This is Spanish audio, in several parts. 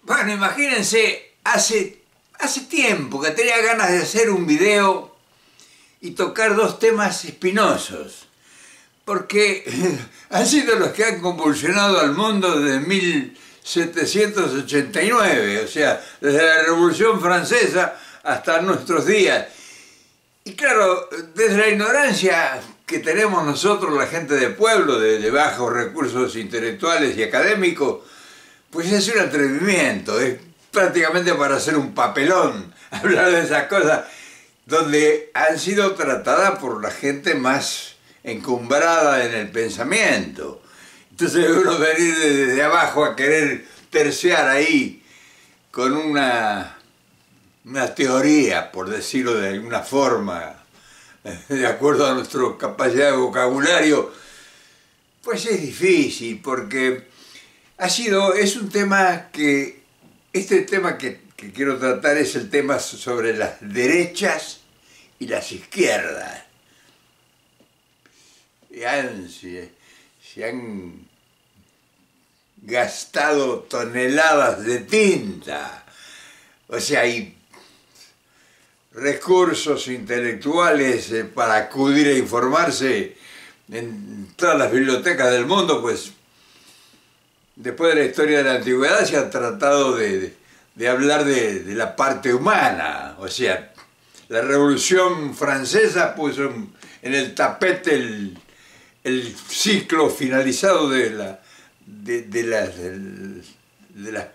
Bueno, imagínense, hace tiempo que tenía ganas de hacer un video y tocar dos temas espinosos, porque han sido los que han convulsionado al mundo desde 1789, o sea, desde la Revolución Francesa hasta nuestros días. Y claro, desde la ignorancia que tenemos nosotros, la gente de pueblo, de bajos recursos intelectuales y académicos, pues es un atrevimiento, es prácticamente para hacer un papelón, hablar de esas cosas, donde han sido tratadas por la gente más encumbrada en el pensamiento. Entonces uno venir desde abajo a querer terciar ahí con una teoría, por decirlo de alguna forma, de acuerdo a nuestra capacidad de vocabulario, pues es difícil, porque es un tema que, este tema que quiero tratar es el tema sobre las derechas y las izquierdas. Se han gastado toneladas de tinta, o sea, hay recursos intelectuales para acudir a informarse en todas las bibliotecas del mundo, pues después de la historia de la antigüedad se ha tratado de hablar de la parte humana, o sea, la Revolución Francesa puso en el tapete el ciclo finalizado de las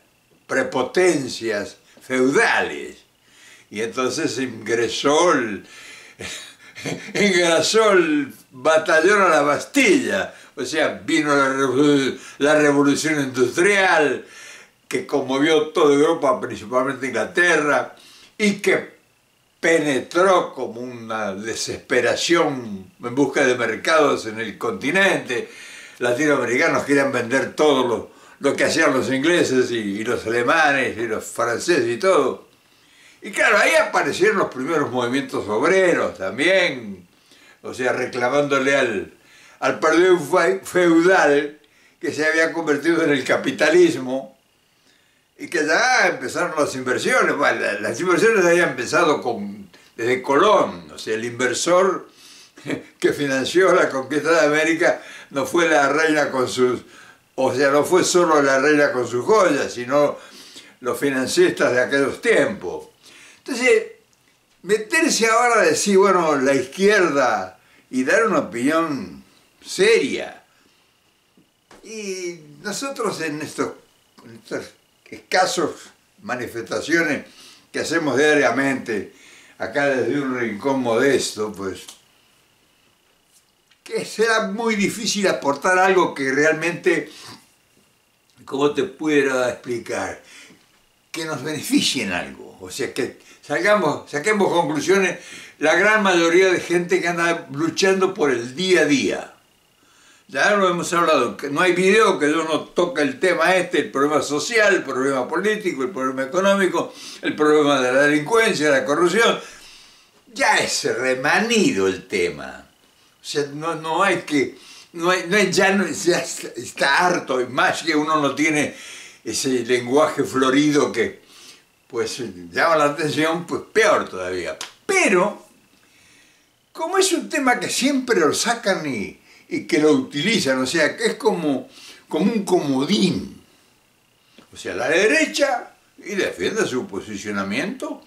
prepotencias feudales, y entonces engrasó el batallón a la Bastilla. O sea, vino la revolución industrial que conmovió toda Europa, principalmente Inglaterra, y que penetró como una desesperación en busca de mercados en el continente. Latinoamericanos querían vender todo lo que hacían los ingleses y los alemanes y los franceses y todo. Y claro, ahí aparecieron los primeros movimientos obreros también, o sea, reclamándole al poder feudal que se había convertido en el capitalismo, y que ya empezaron las inversiones. Bueno, las inversiones habían empezado desde Colón, o sea, el inversor que financió la conquista de América no fue la reina con sus, o sea, no fue solo la reina con sus joyas, sino los financistas de aquellos tiempos. Entonces, meterse ahora a decir, bueno, la izquierda, y dar una opinión seria. Y nosotros en estas escasas manifestaciones que hacemos diariamente, acá desde un rincón modesto, pues, que será muy difícil aportar algo que realmente, ¿cómo te pudiera explicar? Que nos beneficie en algo. O sea, que saquemos conclusiones, la gran mayoría de gente que anda luchando por el día a día. Ya lo hemos hablado, que no hay video que yo no toque el tema el problema social, el problema político, el problema económico, el problema de la delincuencia, la corrupción. Ya es remanido el tema. O sea, ya está harto, y más que uno no tiene ese lenguaje florido que pues llama la atención, pues peor todavía. Pero, como es un tema que siempre lo sacan y que lo utilizan, o sea, que es como un comodín. O sea, la derecha y defiende su posicionamiento,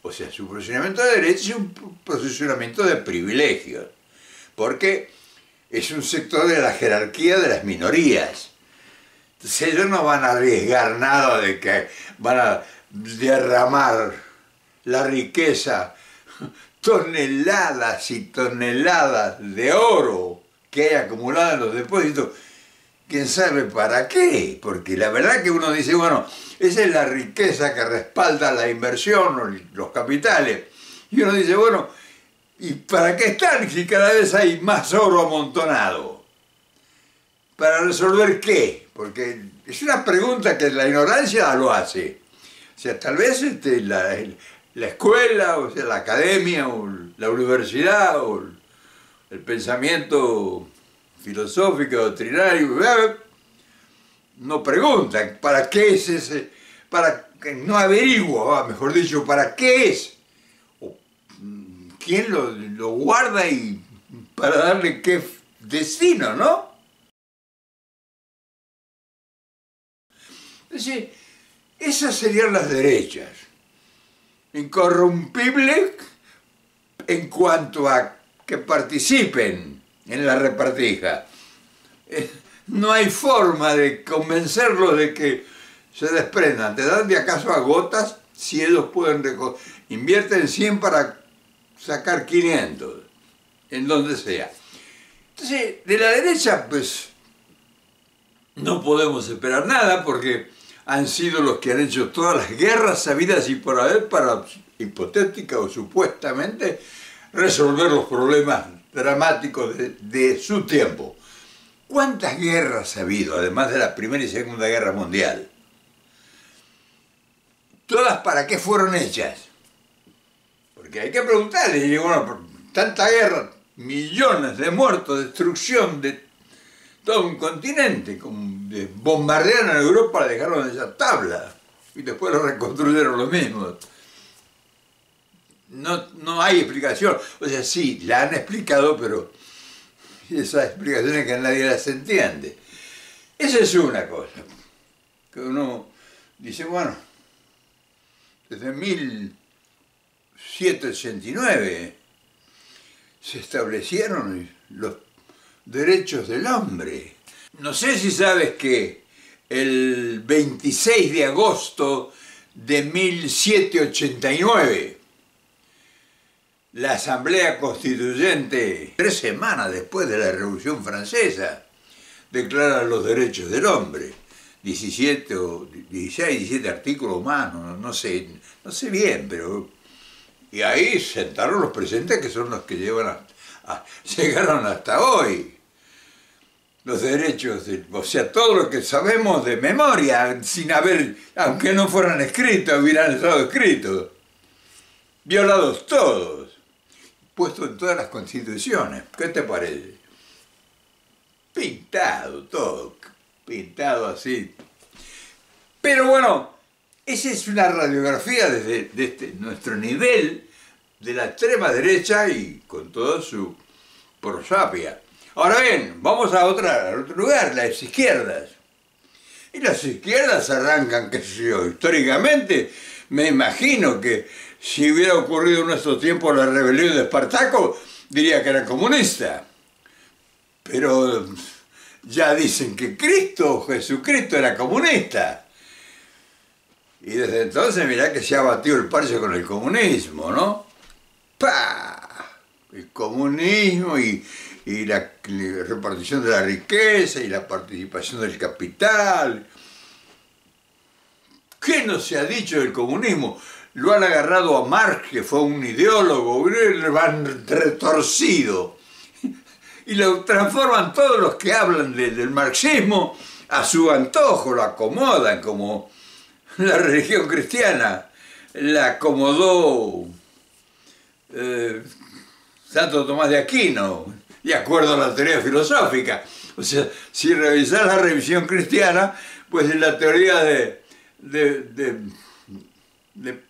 o sea, su posicionamiento de derecha es un posicionamiento de privilegios, porque es un sector de la jerarquía de las minorías. Entonces ellos no van a arriesgar nada de que van a derramar la riqueza, toneladas y toneladas de oro que hay acumulada en los depósitos, quién sabe para qué, porque la verdad que uno dice, bueno, esa es la riqueza que respalda la inversión, los capitales, y uno dice, bueno, ¿y para qué están si cada vez hay más oro amontonado? ¿Para resolver qué? Porque es una pregunta que la ignorancia lo hace. O sea, tal vez la escuela, o sea, la academia, o la universidad, o el pensamiento filosófico, doctrinario, no preguntan para qué para que no averigua, mejor dicho, para qué es, o quién lo guarda y para darle qué destino, ¿no? Es decir, esas serían las derechas, incorrumpibles en cuanto a que participen en la repartija. No hay forma de convencerlos de que se desprendan. Te dan de acaso a gotas si ellos pueden invierten 100 para sacar 500, en donde sea. Entonces, de la derecha, pues, no podemos esperar nada porque han sido los que han hecho todas las guerras sabidas y por haber para, hipotética o supuestamente, resolver los problemas dramáticos de su tiempo. ¿Cuántas guerras ha habido, además de la Primera y Segunda Guerra Mundial? ¿Todas para qué fueron hechas? Porque hay que preguntarle, y bueno, tanta guerra, millones de muertos, destrucción de todo un continente, bombardearon a Europa, la dejaron en esa tabla, y después lo reconstruyeron lo mismo. No hay explicación, o sea, sí, la han explicado, pero esas explicaciones que nadie las entiende. Esa es una cosa, que uno dice, bueno, desde 1789 se establecieron los derechos del hombre. No sé si sabes que el 26 de agosto de 1789, la Asamblea Constituyente, 3 semanas después de la Revolución Francesa, declara los derechos del hombre. 17 o 16, 17 artículos más, no sé bien, pero... Y ahí sentaron los presentes que son los que llegaron hasta hoy. Los derechos, o sea, todo lo que sabemos de memoria, sin haber, aunque no fueran escritos, hubieran estado escritos. Violados todos, puestos en todas las constituciones. ¿Qué te parece? Pintado todo, pintado así. Pero bueno, esa es una radiografía desde nuestro nivel de la extrema derecha y con toda su prosapia. Ahora bien, vamos a otro lugar, las izquierdas. Y las izquierdas arrancan, qué sé yo, históricamente, me imagino que si hubiera ocurrido en nuestro tiempo la rebelión de Espartaco, diría que era comunista. Pero ya dicen que Jesucristo era comunista. Y desde entonces mirá que se ha batido el parche con el comunismo, ¿no? ¡Pah! El comunismo y la repartición de la riqueza y la participación del capital. ¿Qué no se ha dicho del comunismo? Lo han agarrado a Marx, que fue un ideólogo, lo han retorcido. Y lo transforman todos los que hablan del marxismo a su antojo, lo acomodan como la religión cristiana la acomodó Santo Tomás de Aquino, de acuerdo a la teoría filosófica. O sea, si revisás la revisión cristiana, pues en la teoría de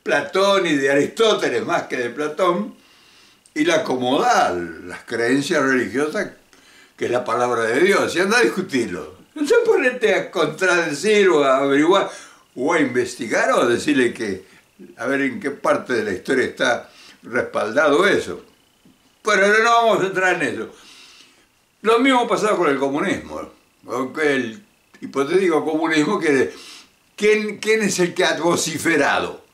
Platón y de Aristóteles, más que de Platón, y la acomoda las creencias religiosas, que es la palabra de Dios, y anda a discutirlo. No se ponete a contradecir o a averiguar, o a investigar, o a decirle que, a ver en qué parte de la historia está respaldado eso. Pero no vamos a entrar en eso. Lo mismo pasado con el comunismo. El hipotético comunismo, ¿quién es el que ha vociferado?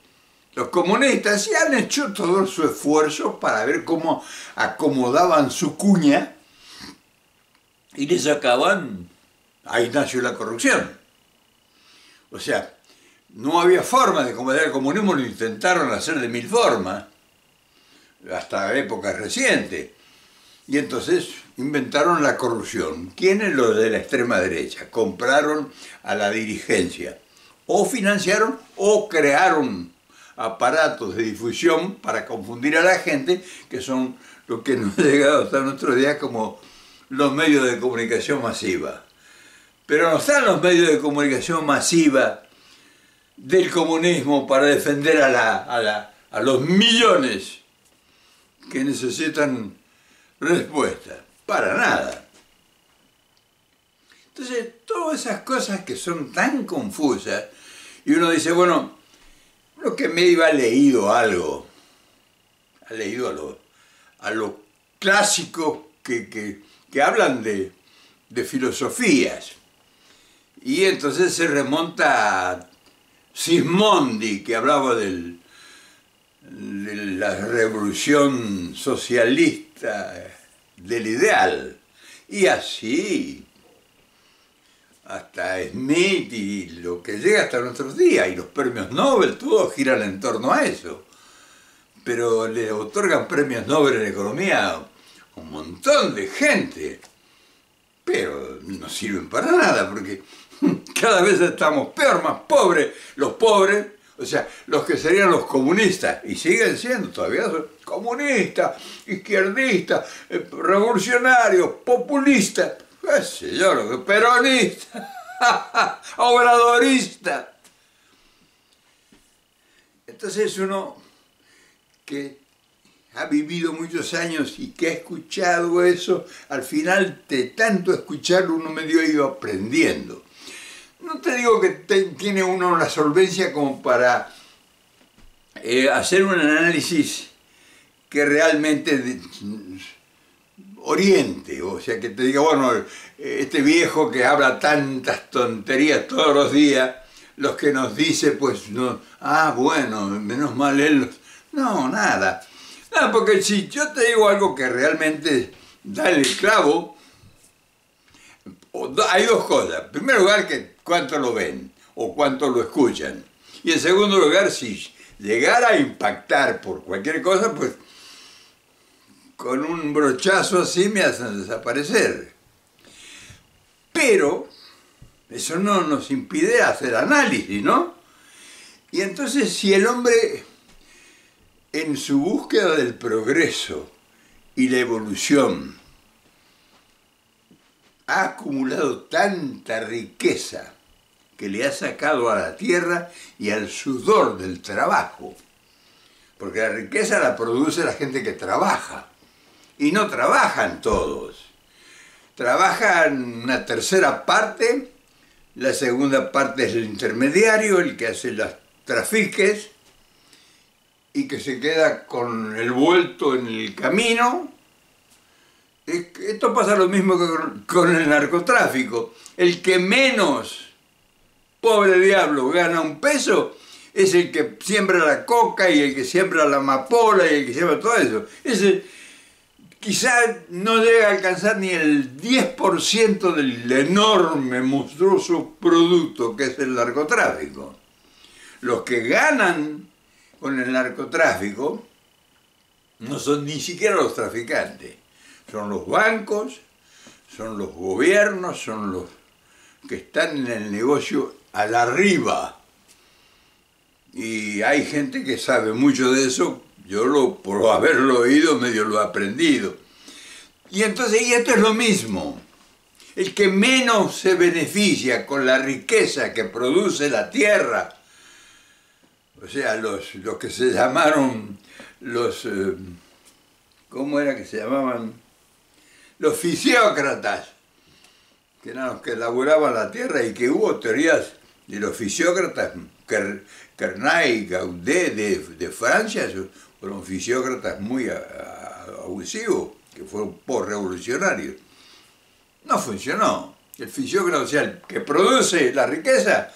Los comunistas, y han hecho todo su esfuerzo para ver cómo acomodaban su cuña y le sacaban, ahí nació la corrupción. O sea, no había forma de acomodar el comunismo, lo intentaron hacer de 1000 formas, hasta épocas recientes. Y entonces inventaron la corrupción. ¿Quiénes? Los de la extrema derecha? Compraron a la dirigencia, o financiaron o crearon aparatos de difusión para confundir a la gente, que son lo que nos ha llegado hasta nuestros días como los medios de comunicación masiva. Pero no están los medios de comunicación masiva del comunismo para defender a los millones que necesitan respuesta. Para nada. Entonces, todas esas cosas que son tan confusas, y uno dice, bueno, lo que me ha leído algo, ha leído a los clásicos que hablan de filosofías, y entonces se remonta a Sismondi, que hablaba de la revolución socialista del ideal, y así hasta Smith y lo que llega hasta nuestros días, y los premios Nobel, todos giran en torno a eso. Pero le otorgan premios Nobel en economía a un montón de gente, pero no sirven para nada, porque cada vez estamos peor, más pobres. Los pobres, o sea, los que serían los comunistas, y siguen siendo todavía comunistas, izquierdistas, revolucionarios, populistas, qué sé yo, peronistas, obradoristas. Entonces uno que ha vivido muchos años y que ha escuchado eso, al final de tanto escucharlo uno medio ha ido aprendiendo. No te digo que tiene uno una solvencia como para hacer un análisis que realmente oriente, o sea, que te diga, bueno, este viejo que habla tantas tonterías todos los días, los que nos dice, pues, no, bueno, menos mal él... No, nada. Nada, porque si yo te digo algo que realmente da el clavo, hay dos cosas. En primer lugar, que cuánto lo ven o cuánto lo escuchan. Y en segundo lugar, si llegara a impactar por cualquier cosa, pues con un brochazo así me hacen desaparecer. Pero eso no nos impide hacer análisis, ¿no? Y entonces, si el hombre, en su búsqueda del progreso y la evolución, ha acumulado tanta riqueza que le ha sacado a la tierra y al sudor del trabajo, porque la riqueza la produce la gente que trabaja, y no trabajan todos. Trabajan una tercera parte, la segunda parte es el intermediario, el que hace los trafiques, y que se queda con el vuelto en el camino. Esto pasa lo mismo que con el narcotráfico. El que menos, pobre diablo, gana un peso es el que siembra la coca y el que siembra la amapola y el que siembra todo eso. Ese quizá no llega a alcanzar ni el 10% del enorme, monstruoso producto que es el narcotráfico. Los que ganan con el narcotráfico no son ni siquiera los traficantes, son los bancos, son los gobiernos, son los que están en el negocio a la arriba. Y hay gente que sabe mucho de eso, yo por haberlo oído medio lo he aprendido. Y entonces, y esto es lo mismo, el que menos se beneficia con la riqueza que produce la tierra, o sea, los que se llamaron los, ¿cómo era que se llamaban? Los fisiócratas, que eran los que laburaban la tierra, y que hubo teorías de los fisiócratas, Carnot y Gaudet de Francia, fueron fisiócratas muy abusivos, que fueron post-revolucionarios. No funcionó. El fisiócrata, o sea, el que produce la riqueza,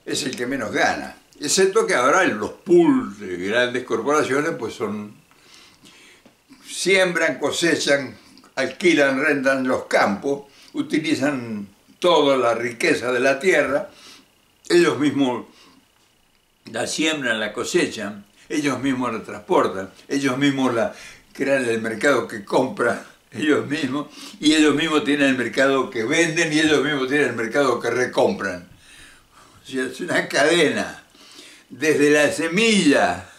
es el que menos gana. Excepto que ahora los pools de grandes corporaciones pues siembran, cosechan, alquilan, rentan los campos, utilizan toda la riqueza de la tierra, ellos mismos la siembran, la cosechan, ellos mismos la transportan, ellos mismos la crean el mercado que compra ellos mismos, y ellos mismos tienen el mercado que venden, y ellos mismos tienen el mercado que recompran. O sea, es una cadena. Desde la semilla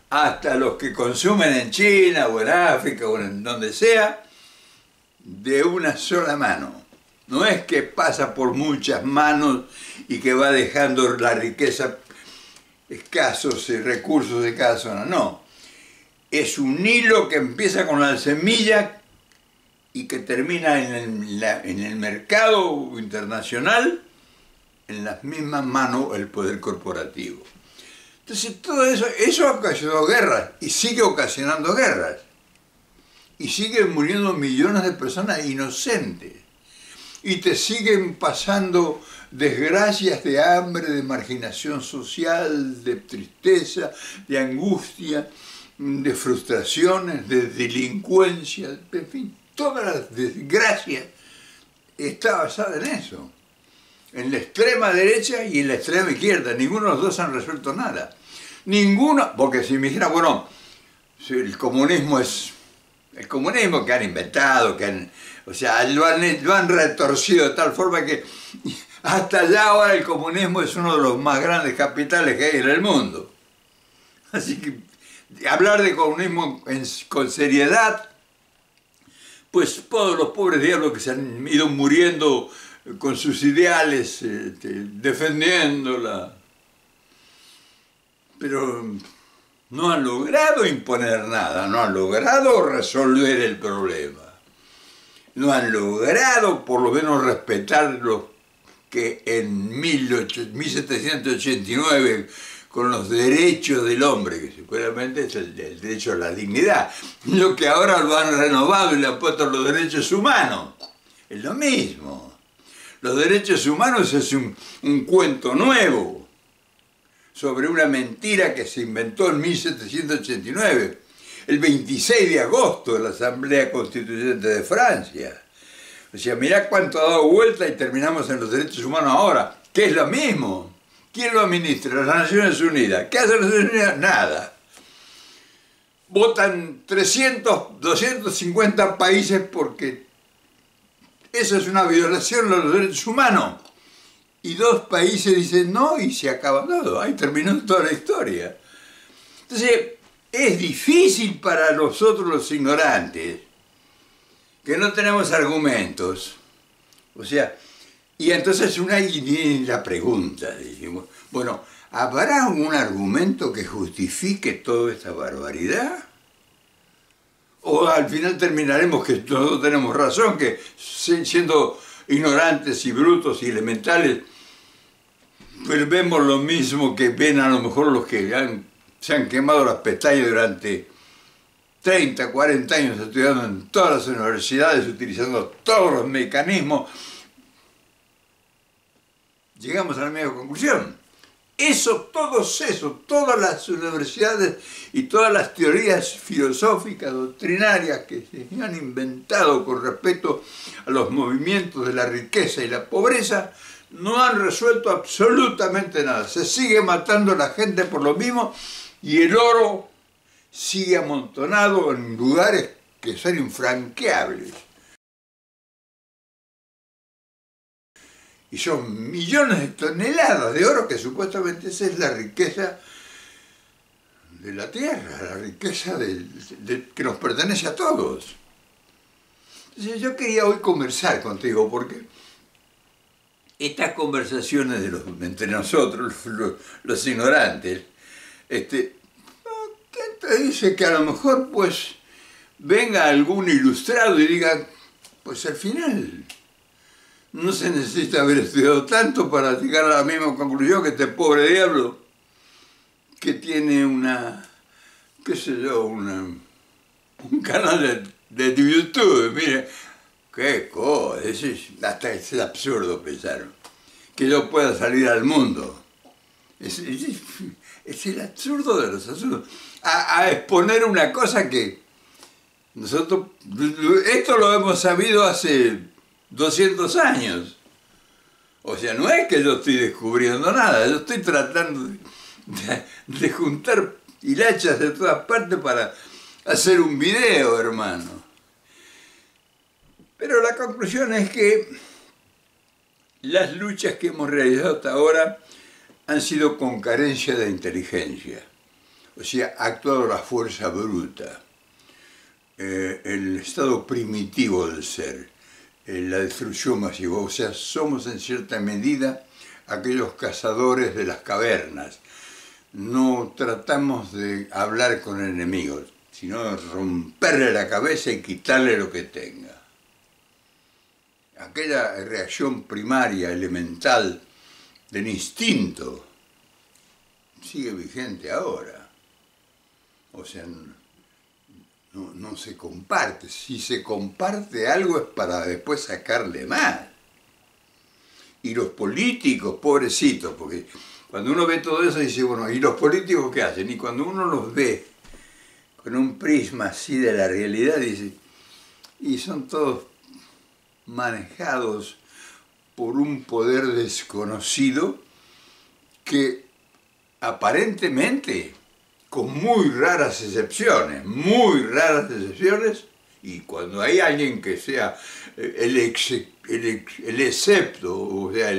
hasta los que consumen en China o en África o en donde sea, de una sola mano. No es que pasa por muchas manos y que va dejando la riqueza escasos recursos de cada zona, no. Es un hilo que empieza con la semilla y que termina en el mercado internacional, en las mismas manos el poder corporativo. Entonces todo eso ocasionó guerras y sigue ocasionando guerras. Y siguen muriendo millones de personas inocentes. Y te siguen pasando desgracias de hambre, de marginación social, de tristeza, de angustia, de frustraciones, de delincuencia, en fin, toda la desgracia está basada en eso. En la extrema derecha y en la extrema izquierda. Ninguno de los dos han resuelto nada. Ninguno, porque si me dijera, bueno, si el comunismo que han inventado, o sea, lo han retorcido de tal forma que hasta allá ahora el comunismo es uno de los más grandes capitales que hay en el mundo. Así que hablar de comunismo con seriedad, pues todos los pobres diablos que se han ido muriendo con sus ideales, defendiéndola, pero no han logrado imponer nada, no han logrado resolver el problema, no han logrado por lo menos respetar lo que en 1789, con los derechos del hombre, que seguramente es el derecho a la dignidad, lo que ahora lo han renovado y le han puesto los derechos humanos, es lo mismo. Los derechos humanos es un cuento nuevo sobre una mentira que se inventó en 1789, el 26 de agosto de la Asamblea Constituyente de Francia. O sea, mirá cuánto ha dado vuelta y terminamos en los derechos humanos ahora, que es lo mismo. ¿Quién lo administra? Las Naciones Unidas. ¿Qué hacen las Naciones Unidas? Nada. Votan 300, 250 países porque eso es una violación de los derechos humanos. Y 2 países dicen no y se acaba todo. Ahí terminó toda la historia. Entonces, es difícil para nosotros los ignorantes, que no tenemos argumentos. O sea, y entonces viene la pregunta, decimos, bueno, ¿habrá un argumento que justifique toda esta barbaridad? O al final terminaremos que nosotros tenemos razón, que siendo ignorantes y brutos y elementales, pues vemos lo mismo que ven a lo mejor los que se han quemado las pestañas durante 30, 40 años estudiando en todas las universidades, utilizando todos los mecanismos. Llegamos a la misma conclusión. Todas las universidades y todas las teorías filosóficas, doctrinarias que se han inventado con respecto a los movimientos de la riqueza y la pobreza, no han resuelto absolutamente nada. Se sigue matando a la gente por lo mismo y el oro sigue amontonado en lugares que son infranqueables. Y son millones de toneladas de oro, que supuestamente esa es la riqueza de la tierra, la riqueza que nos pertenece a todos. Entonces yo quería hoy conversar contigo, porque estas conversaciones entre nosotros, los ignorantes, ¿quién te dice que a lo mejor pues venga algún ilustrado y diga, pues al final no se necesita haber estudiado tanto para llegar a la misma conclusión que este pobre diablo que tiene qué sé yo, un canal de YouTube? Mire, qué cosa, hasta es absurdo pensar que yo pueda salir al mundo. Es el absurdo de los absurdos. A exponer una cosa que nosotros, esto lo hemos sabido hace 200 años. O sea, no es que yo estoy descubriendo nada, yo estoy tratando de juntar hilachas de todas partes para hacer un video, hermano. Pero la conclusión es que las luchas que hemos realizado hasta ahora han sido con carencia de inteligencia. O sea, ha actuado la fuerza bruta, el estado primitivo del ser. la destrucción masiva. O sea, somos en cierta medida aquellos cazadores de las cavernas. No tratamos de hablar con enemigos, sino de romperle la cabeza y quitarle lo que tenga. Aquella reacción primaria, elemental, del instinto, sigue vigente ahora. O sea, no se comparte. Si se comparte algo es para después sacarle más. Y los políticos, pobrecitos, porque cuando uno ve todo eso dice, bueno, ¿y los políticos qué hacen? Y cuando uno los ve con un prisma así de la realidad, dice, y son todos manejados por un poder desconocido que aparentemente, con muy raras excepciones, y cuando hay alguien que sea el excepto, o sea,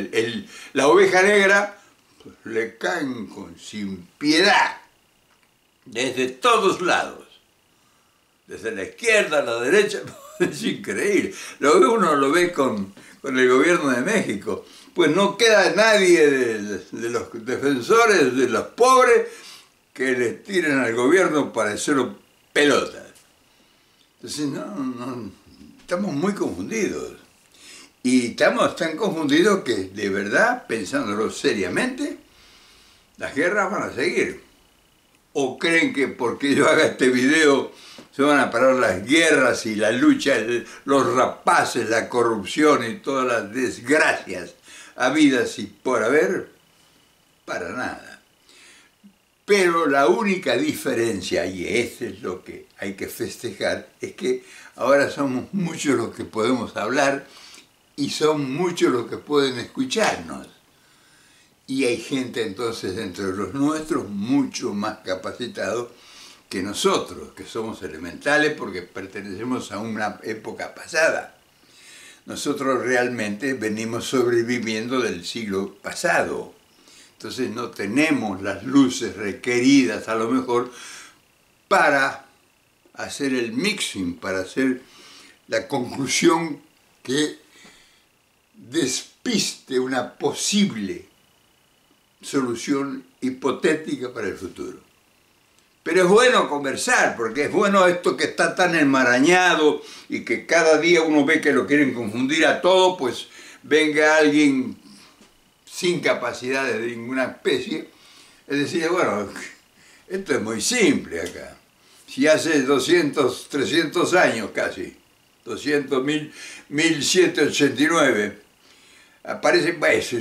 la oveja negra, pues le caen sin piedad, desde todos lados, desde la izquierda a la derecha. Es increíble. Uno lo ve con el gobierno de México. Pues no queda nadie de los defensores de los pobres que les tiren al gobierno para hacerlo pelota. Entonces, estamos muy confundidos. Y estamos tan confundidos que, de verdad, pensándolo seriamente, las guerras van a seguir. ¿O creen que porque yo haga este video se van a parar las guerras y la lucha, los rapaces, la corrupción y todas las desgracias habidas y por haber? Para nada. Pero la única diferencia, y eso es lo que hay que festejar, es que ahora somos muchos los que podemos hablar y son muchos los que pueden escucharnos. Y hay gente entonces entre los nuestros mucho más capacitados que nosotros, que somos elementales porque pertenecemos a una época pasada. Nosotros realmente venimos sobreviviendo del siglo pasado. Entonces no tenemos las luces requeridas a lo mejor para hacer el mixing, para hacer la conclusión que despiste una posible solución hipotética para el futuro. Pero es bueno conversar, porque es bueno esto que está tan enmarañado y que cada día uno ve que lo quieren confundir a todo, pues venga alguien sin capacidades de ninguna especie, es decir, bueno, esto es muy simple acá. Si hace 200, 300 años casi, 200, 1789, aparece, pues,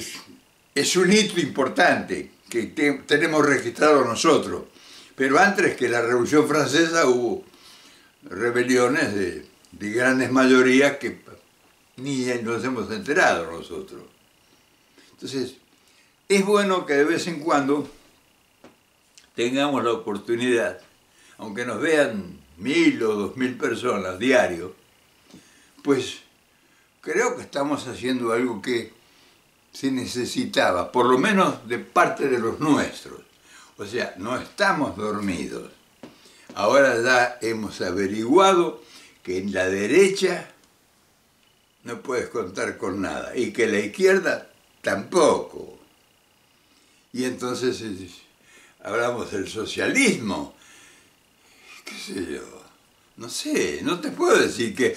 es un hito importante que tenemos registrado nosotros. Pero antes que la Revolución Francesa hubo rebeliones de grandes mayorías que ni nos hemos enterado nosotros. Entonces, es bueno que de vez en cuando tengamos la oportunidad, aunque nos vean 1000 o 2000 personas diario, pues creo que estamos haciendo algo que se necesitaba, por lo menos de parte de los nuestros. O sea, no estamos dormidos. Ahora ya hemos averiguado que en la derecha no puedes contar con nada y que en la izquierda tampoco. Y entonces hablamos del socialismo. ¿Qué sé yo? No sé, no te puedo decir que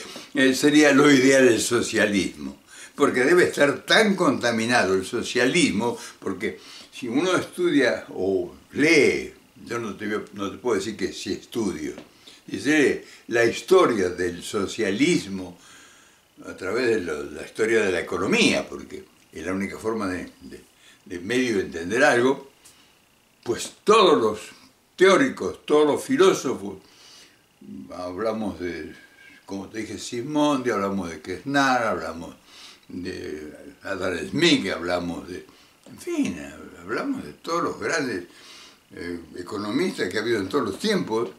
sería lo ideal el socialismo, porque debe estar tan contaminado el socialismo, porque si uno estudia o lee, yo no te puedo decir que sí estudio, dice la historia del socialismo a través de la historia de la economía, porque es la única forma de medio entender algo, pues todos los teóricos, todos los filósofos, hablamos de, como te dije, Simondi, hablamos de Kesnar, hablamos de Adam Smith, hablamos de, en fin, hablamos de todos los grandes economistas que ha habido en todos los tiempos,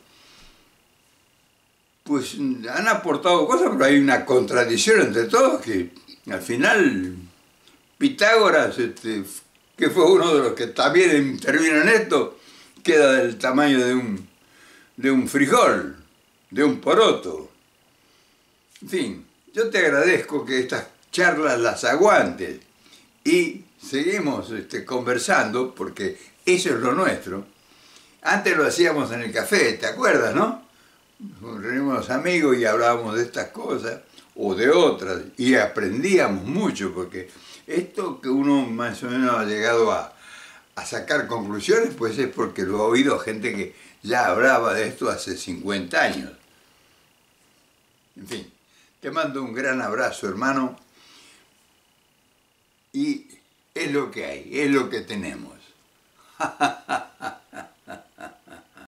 pues han aportado cosas, pero hay una contradicción entre todos que al final Pitágoras, que fue uno de los que también intervino en esto, queda del tamaño de un frijol, de un poroto. En fin, yo te agradezco que estas charlas las aguantes y seguimos conversando porque eso es lo nuestro. Antes lo hacíamos en el café, ¿te acuerdas, no? Nos reunimos los amigos y hablábamos de estas cosas o de otras y aprendíamos mucho porque esto que uno más o menos ha llegado a sacar conclusiones, pues es porque lo ha oído gente que ya hablaba de esto hace 50 años. En fin, te mando un gran abrazo, hermano, y es lo que hay, es lo que tenemos.